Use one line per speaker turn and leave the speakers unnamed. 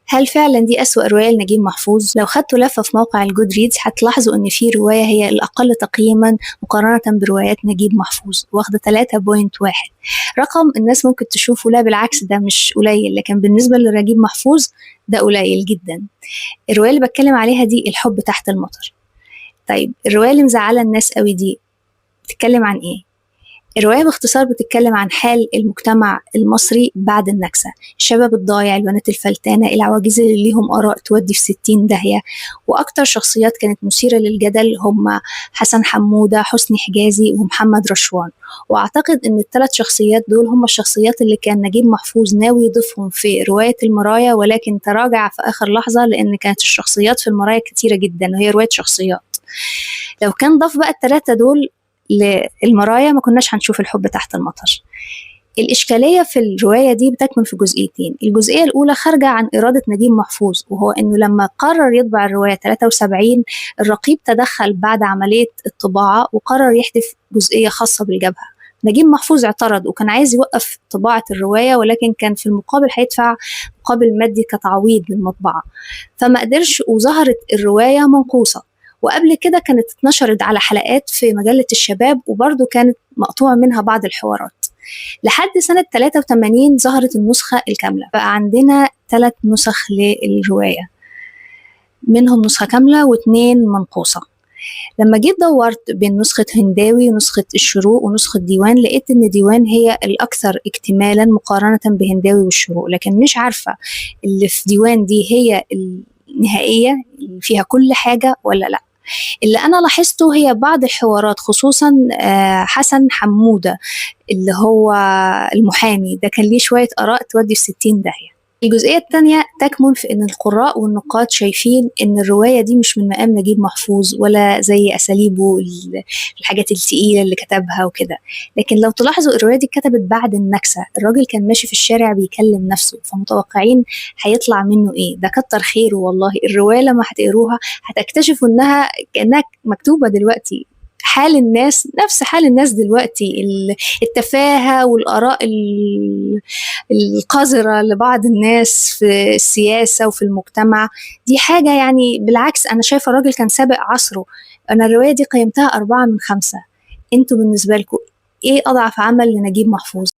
هل فعلا دي أسوأ رواية لنجيب محفوظ؟ لو خدتوا لفة في موقع الجود ريدز هتلاحظوا إن في رواية هي الأقل تقييما مقارنة بروايات نجيب محفوظ، واخدة 3.1. رقم الناس ممكن تشوفه لا بالعكس ده مش قليل، لكن بالنسبة لنجيب محفوظ ده قليل جدا. الرواية اللي بتكلم عليها دي الحب تحت المطر. طيب الرواية اللي مزعلة الناس قوي دي بتتكلم عن إيه؟ الرواية باختصار بتتكلم عن حال المجتمع المصري بعد النكسة، الشباب الضايع، البنات الفلتانة، العواجيز اللي ليهم آراء تودي في 60 داهية. وأكتر شخصيات كانت مثيرة للجدل هم حسن حمودة، حسني حجازي، ومحمد رشوان. وأعتقد إن الثلاث شخصيات دول هم الشخصيات اللي كان نجيب محفوظ ناوي يضيفهم في رواية المرايا، ولكن تراجع في آخر لحظة لأن كانت الشخصيات في المرايا كتيرة جدا وهي رواية شخصيات. لو كان ضاف بقى الثلاثة دول للمرايا ما كناش هنشوف الحب تحت المطر. الإشكالية في الرواية دي بتكمن في جزئيتين. الجزئية الأولى خارجة عن إرادة نجيب محفوظ، وهو إنه لما قرر يطبع الرواية 73 الرقيب تدخل بعد عملية الطباعة وقرر يحذف جزئية خاصة بالجبهة. نجيب محفوظ اعترض وكان عايز يوقف طباعة الرواية، ولكن كان في المقابل هيدفع مقابل مادي كتعويض للمطبعة، فما قدرش وظهرت الرواية منقوصة. وقبل كده كانت اتنشرت على حلقات في مجلة الشباب، وبرضه كانت مقطوع منها بعض الحوارات. لحد سنة 83 ظهرت النسخة الكاملة، بقى عندنا 3 نسخ للرواية، منهم نسخة كاملة و2 منقوصة. لما جيت دورت بين نسخة هنداوي ونسخة الشروق ونسخة ديوان، لقيت إن ديوان هي الأكثر اكتمالا مقارنة بهنداوي والشروق، لكن مش عارفة اللي في ديوان دي هي النهائية اللي فيها كل حاجة ولا لأ. اللي أنا لاحظته هي بعض الحوارات، خصوصا حسن حمودة اللي هو المحامي ده كان ليه شوية آراء تودي في 60 داهية. الجزئية الثانية تكمن في إن القراء والنقاد شايفين إن الرواية دي مش من مقام نجيب محفوظ ولا زي أساليبه الحاجات التقيلة اللي كتبها وكده. لكن لو تلاحظوا الرواية دي اتكتبت بعد النكسة، الراجل كان ماشي في الشارع بيكلم نفسه، فمتوقعين هيطلع منه إيه؟ ده كتر خيره والله. الرواية لما هتقروها هتكتشفوا إنها كأنها مكتوبة دلوقتي، حال الناس نفس حال الناس دلوقتي، التفاهة والآراء القذرة لبعض الناس في السياسة وفي المجتمع. دي حاجة يعني بالعكس أنا شايفة الراجل كان سابق عصره. أنا الرواية دي قيمتها 4/5. أنتوا بالنسبة لكم إيه أضعف عمل لنجيب محفوظ؟